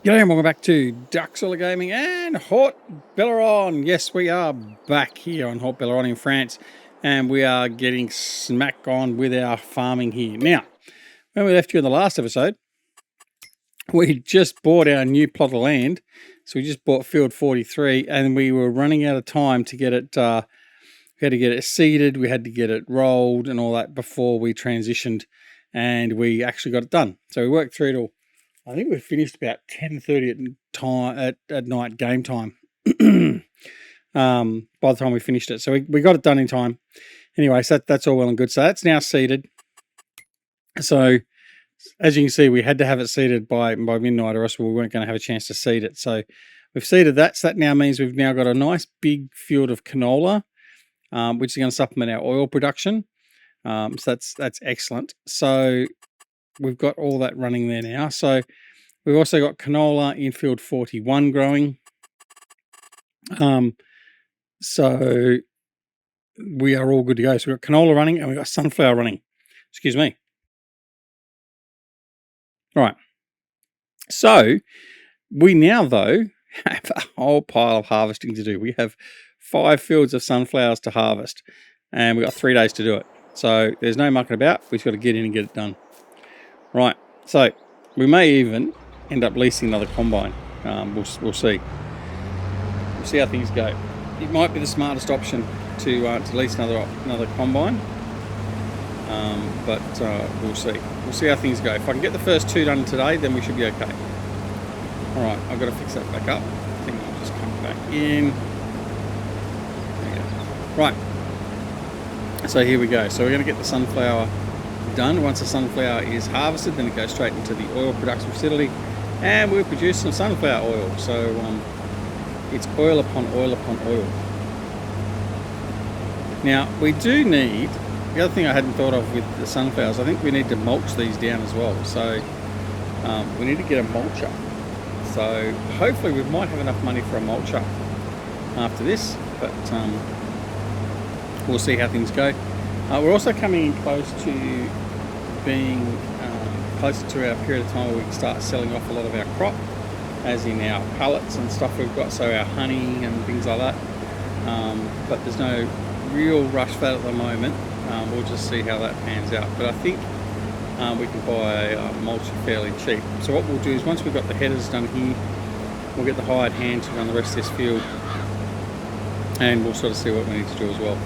G'day and welcome back to Duck Solar Gaming and Haut-Beyleron. Yes, we are back here on Haut-Beyleron in France, and we are getting smack on with our farming here. Now, when we left you in the last episode, we just bought our new plot of land. So we just bought field 43, and we were running out of time to get it. We had to get it seeded, we had to get it rolled and all that before we transitioned, and we actually got it done. So we worked through it all. I think we finished about 10:30 at night game time by the time we finished it. So we got it done in time. Anyway, so that's all well and good. So that's now seeded. So as you can see, we had to have it seeded by midnight, or else we weren't going to have a chance to seed it. So we've seeded that. So that now means we've now got a nice big field of canola, which is going to supplement our oil production. So that's excellent. So we've got all that running there now. So we've also got canola in field 41 growing. So we are all good to go. So we've got canola running and we've got sunflower running. Excuse me. All right. So we now, though, have a whole pile of harvesting to do. We have 5 fields of sunflowers to harvest, and we've got 3 days to do it. So there's no mucking about. We've got to get in and get it done. Right, so we may even end up leasing another combine. We'll see. We'll see how things go. It might be the smartest option to lease another combine, but we'll see. We'll see how things go. If I can get the first 2 done today, then we should be okay. All right, I've got to fix that back up. I think I'll just come back in. There you go. Right. So here we go. So we're going to get the sunflower done. Once the sunflower is harvested, then it goes straight into the oil production facility, and we'll produce some sunflower oil. So it's oil upon oil upon oil. Now we do need, the other thing I hadn't thought of with the sunflowers, I think we need to mulch these down as well. So we need to get a mulcher. So hopefully we might have enough money for a mulcher after this, but we'll see how things go. We're also coming in close to being closer to our period of time where we can start selling off a lot of our crop, as in our pallets and stuff we've got, so our honey and things like that. But there's no real rush for that at the moment. We'll just see how that pans out. But I think we can buy mulch fairly cheap. So what we'll do is, once we've got the headers done here, we'll get the hired hand to run the rest of this field, and we'll sort of see what we need to do as well.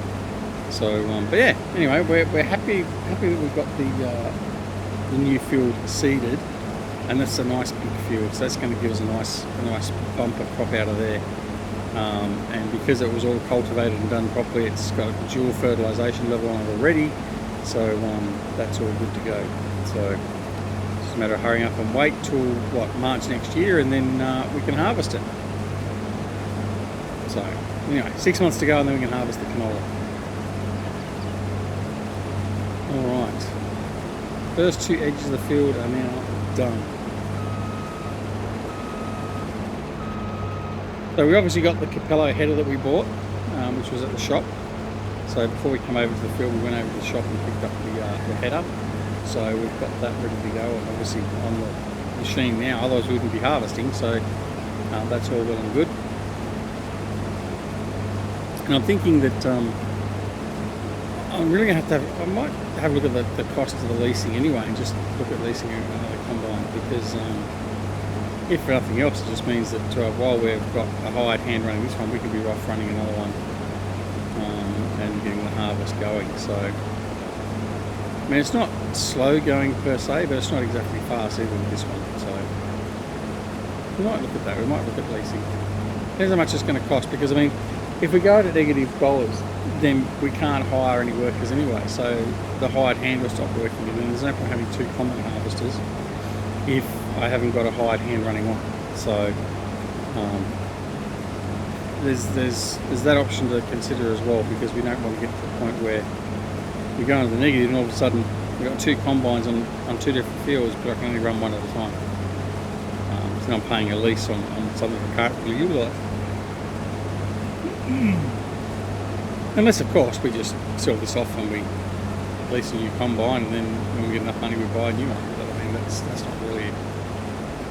So, but yeah, anyway, we're happy that we've got the new field seeded, and that's a nice big field. So that's going to give us a nice bumper crop out of there. And because it was all cultivated and done properly, it's got a dual fertilisation level on it already. So that's all good to go. So it's just a matter of hurrying up and wait till March next year, and then we can harvest it. So anyway, 6 months to go, and then we can harvest the canola. Alright, first 2 edges of the field are now done. So we obviously got the Capello header that we bought, which was at the shop. So before we come over to the field, we went over to the shop and picked up the header. So we've got that ready to go, and obviously on the machine now, otherwise we wouldn't be harvesting. So that's all well and good. And I'm thinking that I'm really going to have, I might have a look at the cost of the leasing anyway, and just look at leasing another combine, because if for nothing else, it just means that while we've got a hired hand running this one, we can be off running another one and getting the harvest going. So, I mean, it's not slow going per se, but it's not exactly fast either with this one. So we might look at that. We might look at leasing. Depends how much it's going to cost, because I mean, if we go to negative dollars, then we can't hire any workers anyway. So the hired hand will stop working, and then there's no point having 2 common harvesters if I haven't got a hired hand running one. So there's that option to consider as well, because we don't want to get to the point where we go into the negative and all of a sudden we've got 2 combines on 2 different fields, but I can only run one at a time. So I'm paying a lease on something I can't really utilise. Unless, of course, we just sell this off and we lease a new combine, and then when we get enough money we buy a new one. But I mean, that's not really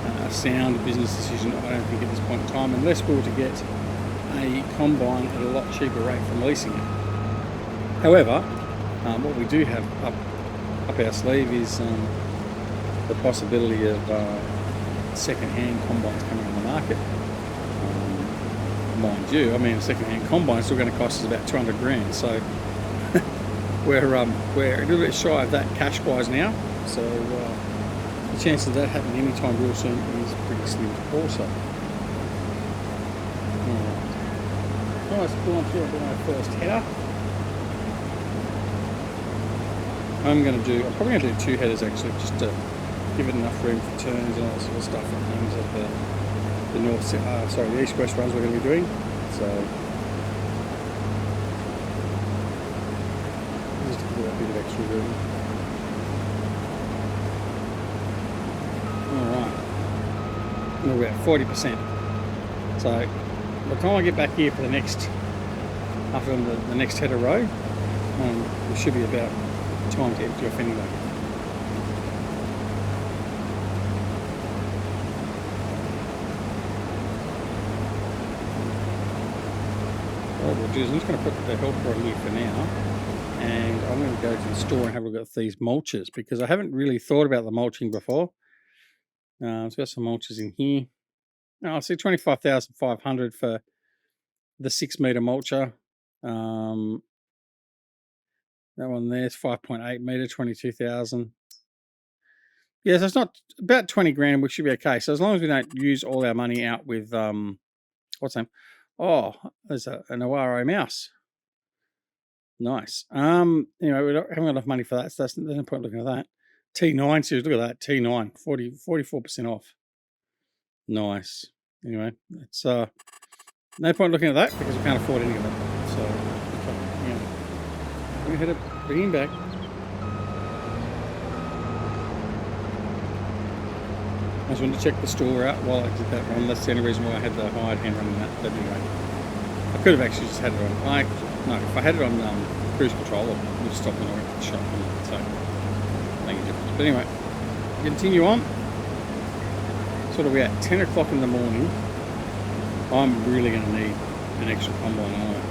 a sound business decision, I don't think, at this point in time, unless we were to get a combine at a lot cheaper rate from leasing it. However, what we do have up our sleeve is the possibility of second-hand combines coming on the market. Mind you, I mean, a second-hand combine is still going to cost us about 200 grand, so we're a little bit shy of that cash-wise now. So the chance of that happening anytime real soon is pretty slim also. Alright, let's pull on through our first header. I'm probably going to do 2 headers actually, just to give it enough room for turns and all that sort of stuff in terms of the east-west runs we're going to be doing. So just to give it a bit of extra room. Alright, we're at 40%. So by the time I get back here for the next, after the next header row, it should be about time to empty off anyway. What we'll do is I'm just going to put the helper on here for now, and I'm going to go to the store and have a look at these mulches, because I haven't really thought about the mulching before. It's got some mulches in here. I see 25,500 for the 6 meter mulcher. That one there's 5.8 meter, 22,000. Yeah, so it's not about 20 grand. We should be okay. So as long as we don't use all our money out with what's that? Oh, there's an Aguaro mouse. Nice. Anyway, we haven't got enough money for that, so there's no point looking at that. T9, seriously, look at that. T9, 44% off. Nice. Anyway, it's no point looking at that because we can't afford any of it. So yeah, we had to bring him back. I just wanted to check the store out while I did that run. That's the only reason why I had the hired hand running that. But anyway, I could have actually just had it on. No, if I had it on cruise control, I would have stopped when I went to the shop. So make a difference. But anyway, continue on. So what are we at? 10 o'clock in the morning. I'm really going to need an extra combine, aren't I?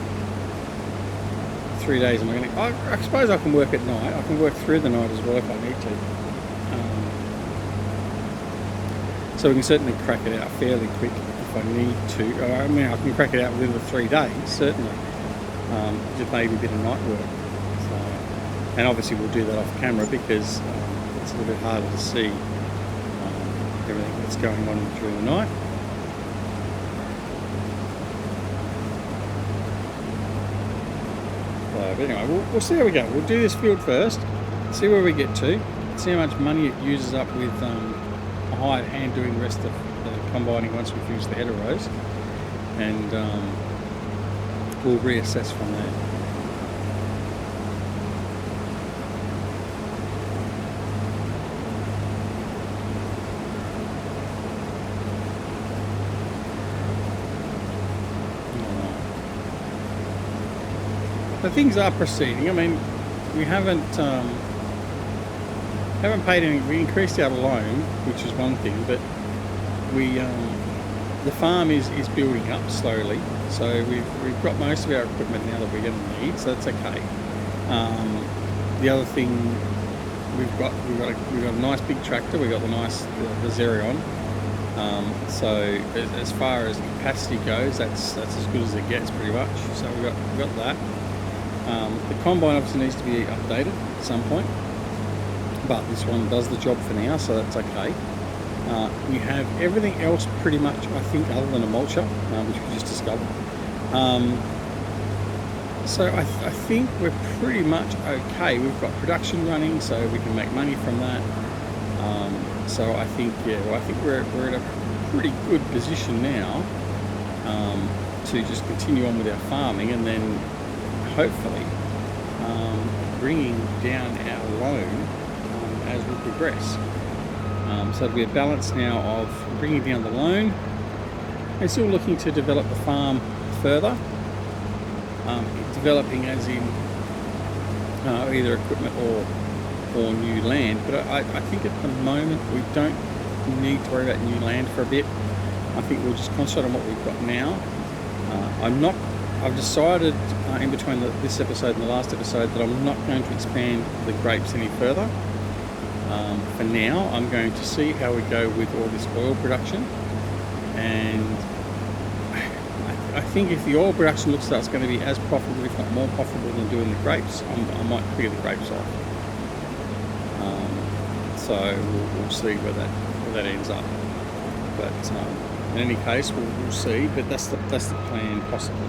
3 days am I going to... I suppose I can work at night. I can work through the night as well if I need to. So we can certainly crack it out fairly quick if I need to. I mean, I can crack it out within the 3 days, certainly. Just maybe a bit of night work. So, and obviously we'll do that off camera because it's a little bit harder to see everything that's going on during the night. But anyway, we'll see how we go. We'll do this field first, see where we get to, see how much money it uses up with a hired hand doing the rest of the combining once we finish the header rows, and we'll reassess from there. The things are proceeding. I mean, we haven't paid any. We increased our loan, which is one thing, but we the farm is building up slowly. So we've got most of our equipment now that we're going to need, so that's okay. The other thing we've got a nice big tractor. We got the Xerion. So as far as capacity goes, that's as good as it gets pretty much. So we've got that. The combine obviously needs to be updated at some point, but this one does the job for now, so that's okay. We have everything else pretty much, I think, other than a mulcher, which we just discovered. So I think we're pretty much okay. We've got production running, so we can make money from that. So I think, I think we're at a pretty good position now to just continue on with our farming, and then hopefully bringing down our loan as we progress. So it'll be a balance now of bringing down the loan and still looking to develop the farm further. Developing as in either equipment or new land, but I think at the moment we don't need to worry about new land for a bit. I think we'll just concentrate on what we've got now. I've decided in between this episode and the last episode that I'm not going to expand the grapes any further. For now, I'm going to see how we go with all this oil production, and I think if the oil production looks like it's going to be as profitable, if not more profitable than doing the grapes, I might figure the grapes off. So we'll see where that ends up. But in any case, we'll see. But that's the plan, possibly.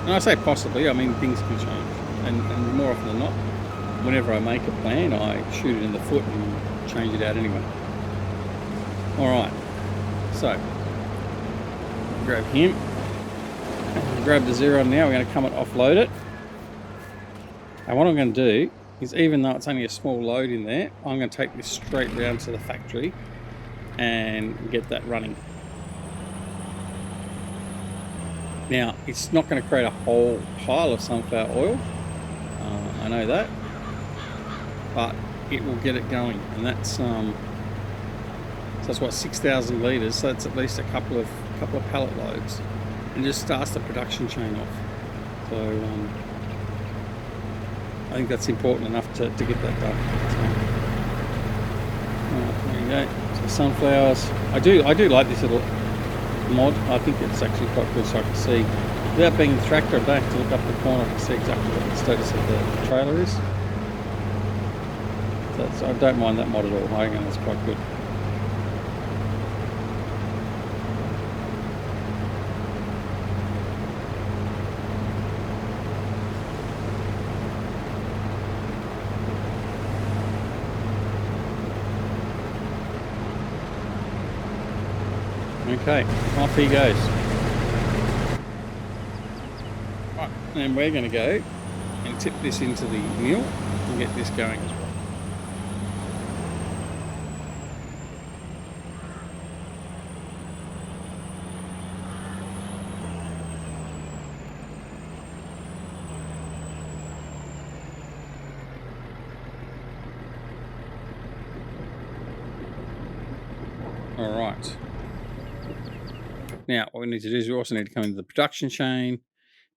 And I say possibly, I mean things can change, and more often than not, whenever I make a plan, I shoot it in the foot and change it out anyway. All right, so grab him, grab the Xeron now. We're going to come and offload it. And what I'm going to do is, even though it's only a small load in there, I'm going to take this straight round to the factory and get that running. Now, it's not going to create a whole pile of sunflower oil, I know that, but it will get it going, and that's so that's what, 6,000 litres. So that's at least a couple of pallet loads, and just starts the production chain off. So I think that's important enough to get that done. So, there you go. So sunflowers. I do like this little mod. I think it's actually quite good, so I can see, without being in the tractor, I don't have to look up the corner. I can see exactly what the status of the trailer is. So I don't mind that mod at all. I think that's quite good. Okay, off he goes. Right, and we're going to go and tip this into the mill and get this going as well. All right. Now, what we need to do is we also need to come into the production chain,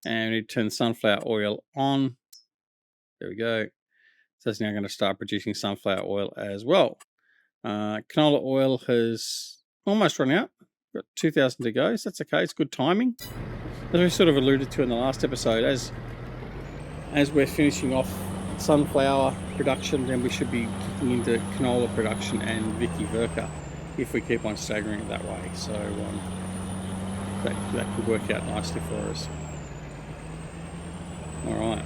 and we need to turn the sunflower oil on. There we go. So that's now going to start producing sunflower oil as well. Canola oil has almost run out. Got 2,000 to go, so that's okay. It's good timing. As we sort of alluded to in the last episode, as we're finishing off sunflower production, then we should be kicking into canola production and Vicky Verka if we keep on staggering it that way. So that could work out nicely for us. All right.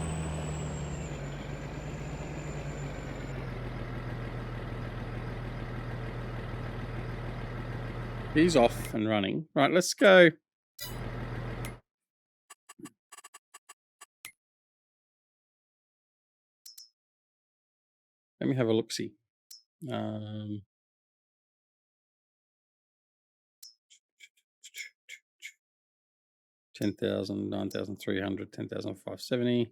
He's off and running. Right, let's go. Let me have a look-see. 10,000, 9,300, 10,570.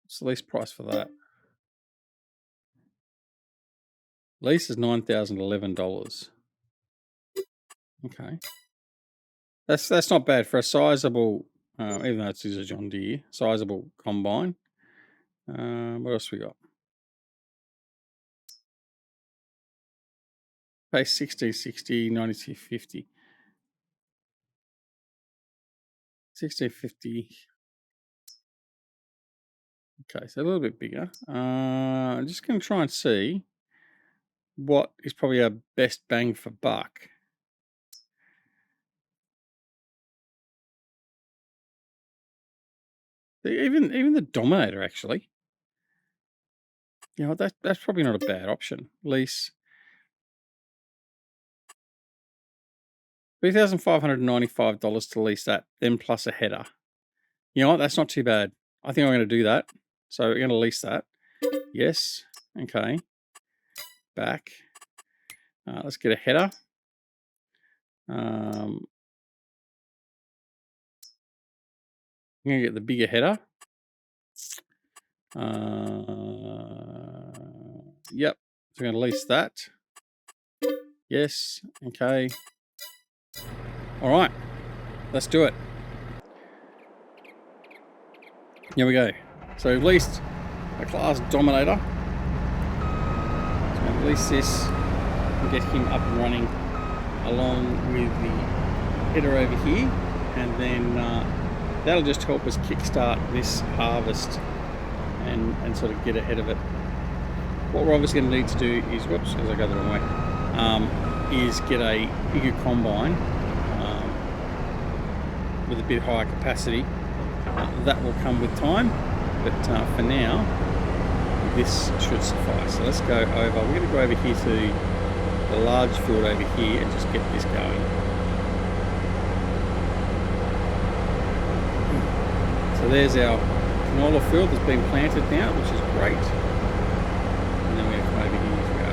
What's the lease price for that? Lease is $9,011. Okay, that's not bad for a sizable, even though it's a John Deere, sizable combine. What else we got? Pay 60, 9250. 1650. Okay, so a little bit bigger. I'm just going to try and see what is probably our best bang for buck. Even the Dominator, actually. You know, that's probably not a bad option. Lease $3,595 to lease that, then plus a header. You know what? That's not too bad. I think I'm going to do that. So we're going to lease that. Yes. Okay. Back. Let's get a header. I'm going to get the bigger header. Yep, so I'm going to lease that. Yes, okay. All right, let's do it. Here we go. So we've leased a class Dominator. So I'm going to lease this and get him up and running along with the header over here, and then that'll just help us kickstart this harvest and sort of get ahead of it. What we're obviously going to need to do is, whoops, as I go the wrong way, is get a bigger combine with a bit higher capacity. That will come with time, but for now, this should suffice. So let's go over. We're going to go over here to the large field over here and just get this going. So there's our canola field that's been planted now, which is great. And then we have to come over here to go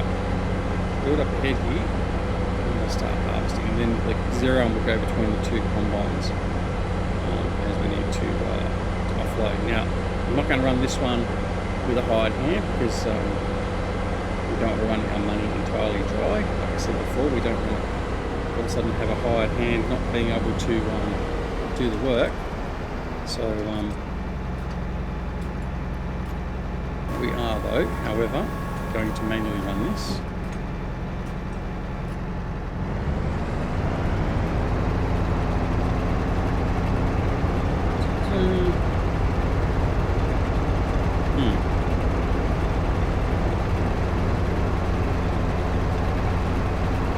build up ahead here. And we'll start harvesting, and then the zero will go between the two combines as we need to offload. Now, I'm not going to run this one with a hired hand because we don't want to run our money entirely dry. Like I said before, we don't want to all of a sudden have a hired hand not being able to do the work. So we are, though, however, going to manually run this.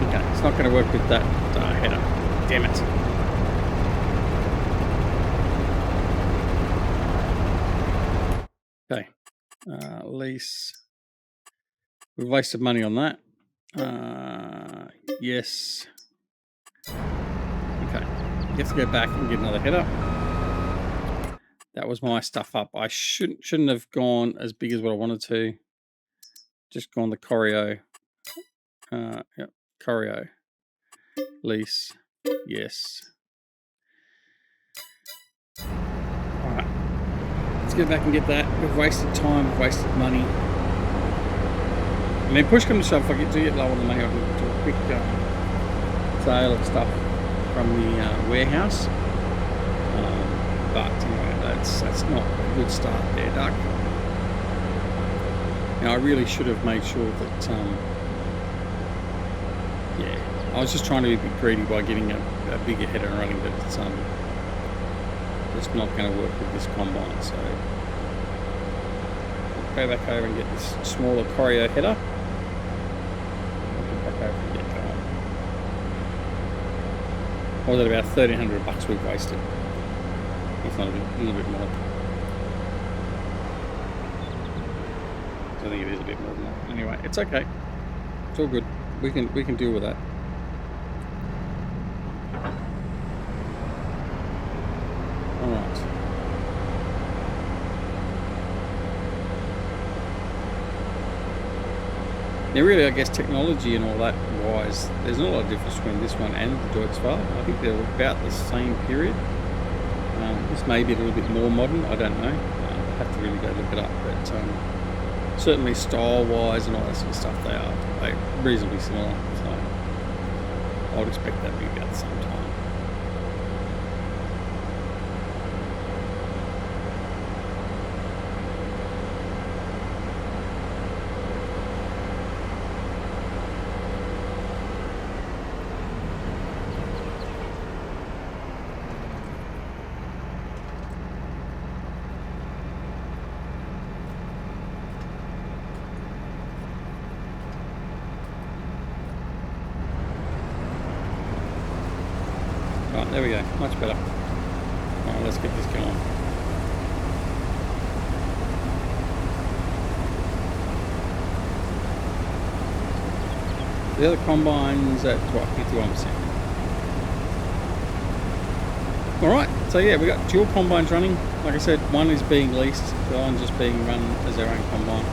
Okay, it's not going to work with that header. Damn it. Okay, lease. We've wasted money on that. Yes. Okay, you have to go back and get another header. That was my stuff up. I shouldn't have gone as big as what I wanted to. Just gone the Carraro. Yep, Carraro. Lease. Yes. All right. Let's get back and get that. We've wasted time, we've wasted money. And then push comes to shove, if I do get low on the money, I can do a quick sale of stuff from the warehouse. But anyway, that's not a good start there, Duck. Now I really should have made sure that, yeah, I was just trying to be a bit greedy by getting a bigger header running, but it's just not going to work with this combine. So I'll go back over and get this smaller Carraro header. I'll go back over and get going. What was it, about $1,300 we've wasted? If not a little bit more. I think it is a bit more than that. Anyway, it's okay. It's all good. We can deal with that. All right. Now, really, I guess technology and all that wise, there's not a lot of difference between this one and the Deutz-Fahr. I think they're about the same period. This may be a little bit more modern. I don't know. I'll have to really go look it up, but certainly style-wise and all that sort of stuff, they are reasonably similar. So I would expect that to be about the same time. Right, there we go, much better. Alright, let's get this going. The other combine's at what, 51%. Alright, so yeah, we got dual combines running. Like I said, one is being leased, the other one's just being run as our own combine.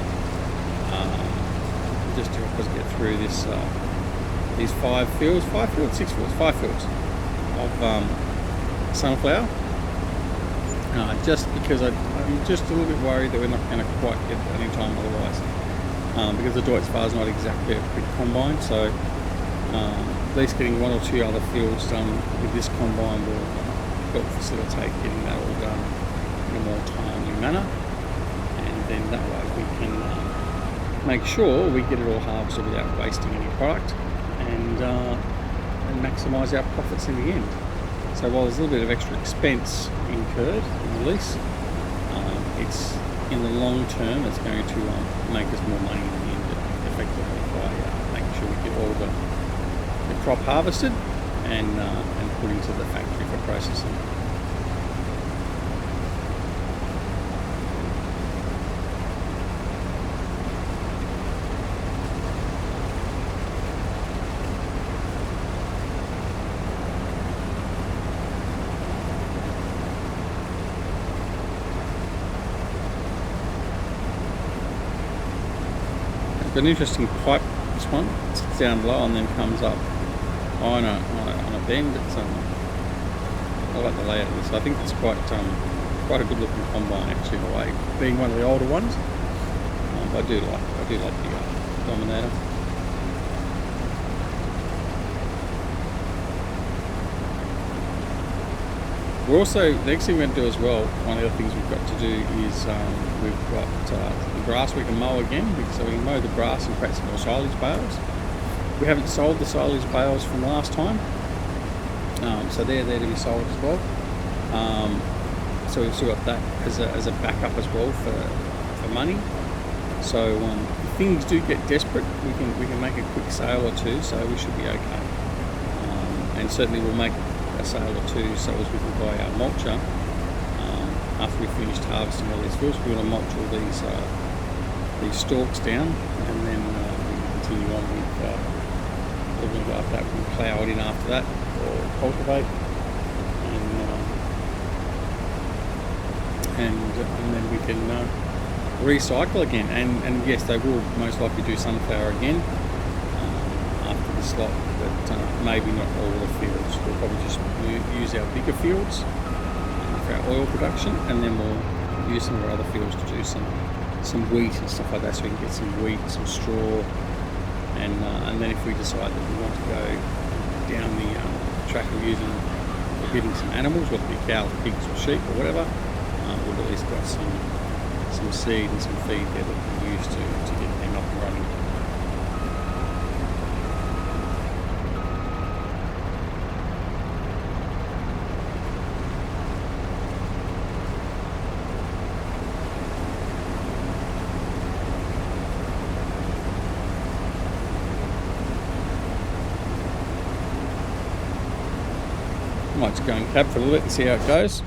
Just to help us get through this, these 5 fields of sunflower. just because I'm just a little bit worried that we're not going to quite get that any time otherwise. Because the Deutz Fahr is not exactly a quick combine, so at least getting one or two other fields done with this combine will help facilitate getting that all done in a more timely manner, and then that way we can make sure we get it all harvested without wasting any product, and maximise our profits in the end. So while there's a little bit of extra expense incurred in the lease, it's in the long term it's going to make us more money in the end, effectively, by making sure we get all the crop harvested and put into the factory for processing. An interesting pipe, this one. It sits down low and then comes up on a bend. It's I like the layout of this. I think it's quite a good looking combine actually, in a way, being one of the older ones. But I do like the Dominator. We're also, the next thing we're going to do as well, one of the other things we've got to do is we've got the grass we can mow again, so we can mow the grass and create some more silage bales. We haven't sold the silage bales from last time, so they're there to be sold as well. So we've still got that as a backup as well for money. So if things do get desperate, we can make a quick sale or two, so we should be okay. And certainly we'll make a sale or two so as we can buy our mulcher after we've finished harvesting all these fields. We're going to mulch all these stalks down, and then we can continue on with everything like that. We can plough it in after that, or cultivate, and then we can recycle again. And yes, they will most likely do sunflower again after this lot, but maybe not all the fields. We'll probably just use our bigger fields for our oil production, and then we'll use some of our other fields to do some wheat and stuff like that, so we can get some wheat, some straw, and then if we decide that we want to go down the track of getting some animals, whether it be cows, pigs or sheep or whatever, we've at least got some seed and some feed there that we can use to get them up and running. Might just go in cab for a little bit and see how it goes.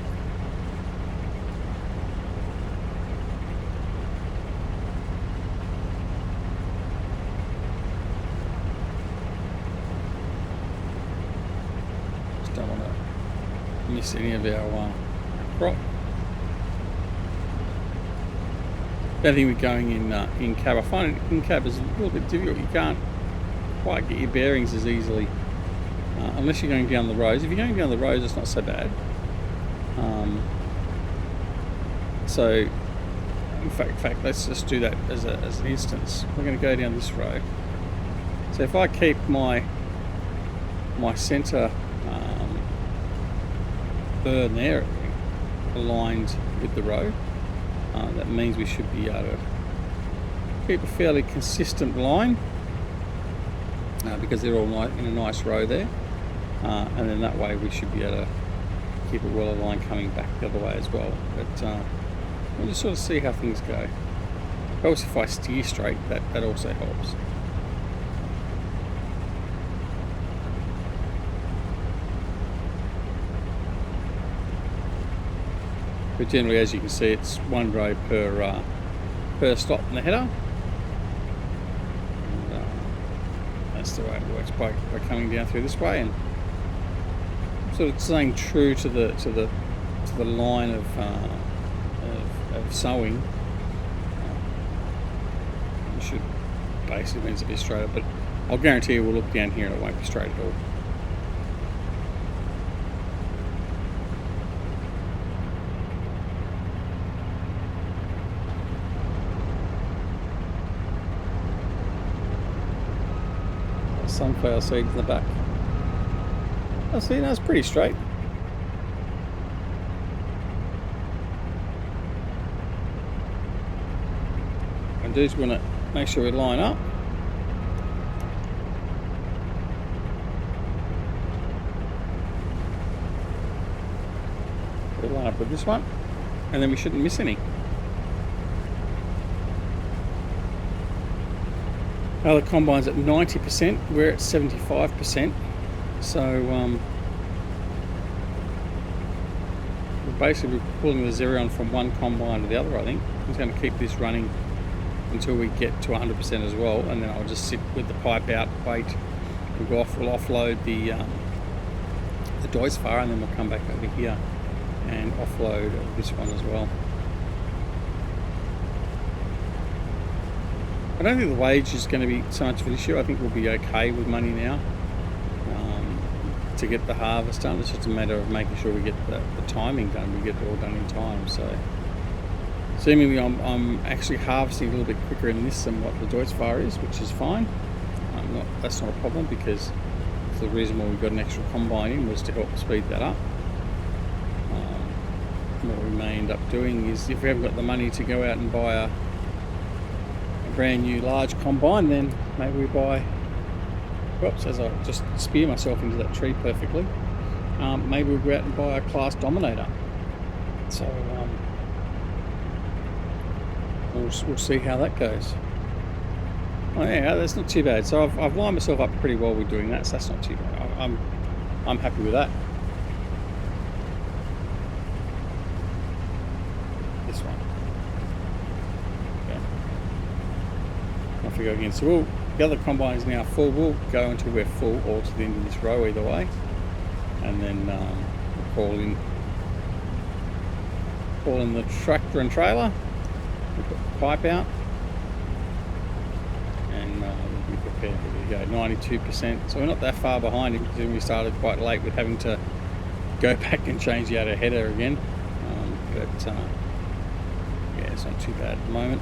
Just don't want to miss any of our crop. The other thing with going in cab, I find it in cab is a little bit difficult. You can't quite get your bearings as easily. Unless you're going down the roads. If you're going down the roads, it's not so bad. So, in fact, let's just do that as an instance. We're going to go down this road. So if I keep my centre burn there aligned with the road, that means we should be able to keep a fairly consistent line, because they're all in a nice row there. And then that way we should be able to keep it well aligned coming back the other way as well. But we'll just sort of see how things go. Of course, if I steer straight, that also helps. But generally, as you can see, it's one row per stop in the header. And that's the way it works by coming down through this way, and sort of staying true to the line of sowing. It should basically means to be straight up, but I'll guarantee you we'll look down here and it won't be straight at all. sunflower seeds in the back. Oh, see, that's pretty straight. And just want to make sure we line up. We'll line up with this one, and then we shouldn't miss any. Other combine's at 90%, we're at 75%. So we're basically pulling the Xerion from one combine to the other, I think. I'm just going to keep this running until we get to 100% as well, and then I'll just sit with the pipe out, wait, we'll offload the Deutz far, and then we'll come back over here and offload this one as well. I don't think the wage is going to be so much of an issue. I think we'll be okay with money now to get the harvest done. It's just a matter of making sure we get the timing done. We get it all done in time. So seemingly I'm actually harvesting a little bit quicker in this than what the Deutz fire is, which is fine. That's not a problem, because the reason why we got an extra combine in was to help speed that up. What we may end up doing is, if we haven't got the money to go out and buy a brand new large combine, then maybe we buy, whoops, as I just spear myself into that tree perfectly, maybe we'll go out and buy a class dominator. So we'll see how that goes. Oh yeah, that's not too bad. So I've lined myself up pretty well with doing that, so that's not too bad. I'm happy with that. This one. Off we go again. So the other combine is now full. We'll go until we're full, or to the end of this row either way, and then we'll call in the tractor and trailer. We'll put the pipe out, and we'll be prepared to go. 92%. So we're not that far behind him, because we started quite late with having to go back and change the outer header again. But yeah, it's not too bad at the moment.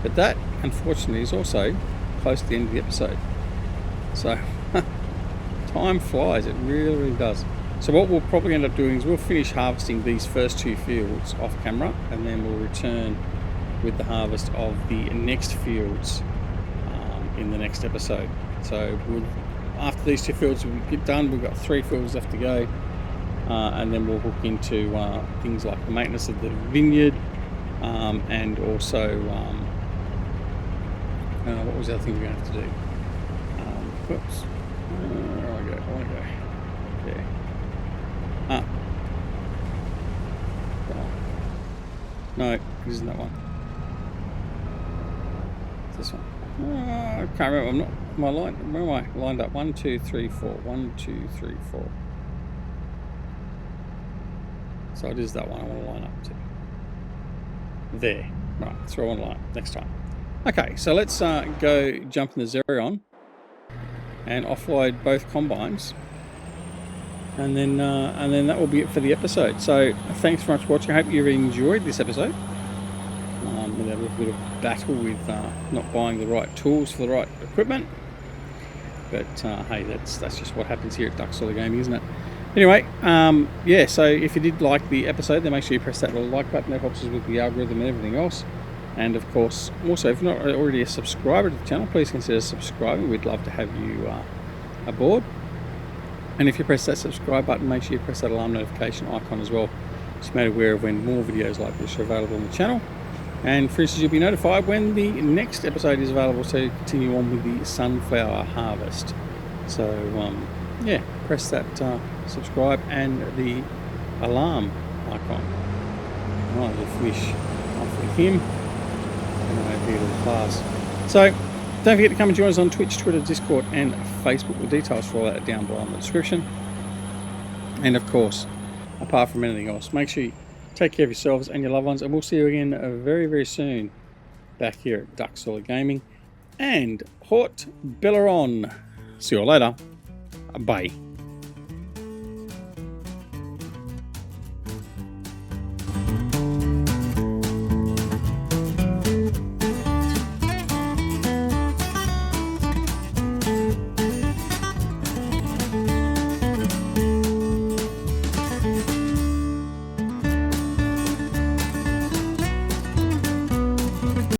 But that, unfortunately, is also close to the end of the episode. So, time flies, it really, really does. So what we'll probably end up doing is we'll finish harvesting these first two fields off camera, and then we'll return with the harvest of the next fields in the next episode. So after these two fields we get done, we've got 3 fields left to go, and then we'll hook into things like the maintenance of the vineyard, and also what was the other thing we're going to have to do? Whoops. Where I want to go. There. No, it isn't that one. It's this one. I can't remember. I'm not. My line. Where am I lined up? 1, 2, 3, 4. 1, 2, 3, 4. So it is that one I want to line up to. There. Right. That's where I want to line up next time. Okay. So let's go jump in the Xerion and offload both combines, and then that will be it for the episode. So thanks very much for watching. I hope you've enjoyed this episode. We had a little bit of battle with not buying the right tools for the right equipment, but hey, that's just what happens here at Duck Solar Gaming, isn't it? Anyway, yeah, so if you did like the episode, then make sure you press that little like button. That helps us with the algorithm and everything else. And of course, also, if you're not already a subscriber to the channel, please consider subscribing. We'd love to have you aboard. And if you press that subscribe button, make sure you press that alarm notification icon as well, just made aware of when more videos like this are available on the channel. And for instance, you'll be notified when the next episode is available to continue on with the sunflower harvest. So yeah, press that subscribe and the alarm icon. Right, we'll finish off with him. Class. So don't forget to come and join us on Twitch, Twitter, Discord and Facebook. The details for all that are down below in the description. And of course, apart from anything else, make sure you take care of yourselves and your loved ones, and we'll see you again very, very soon back here at Duck Solar Gaming and Haut-Beyleron. See you all later. Bye.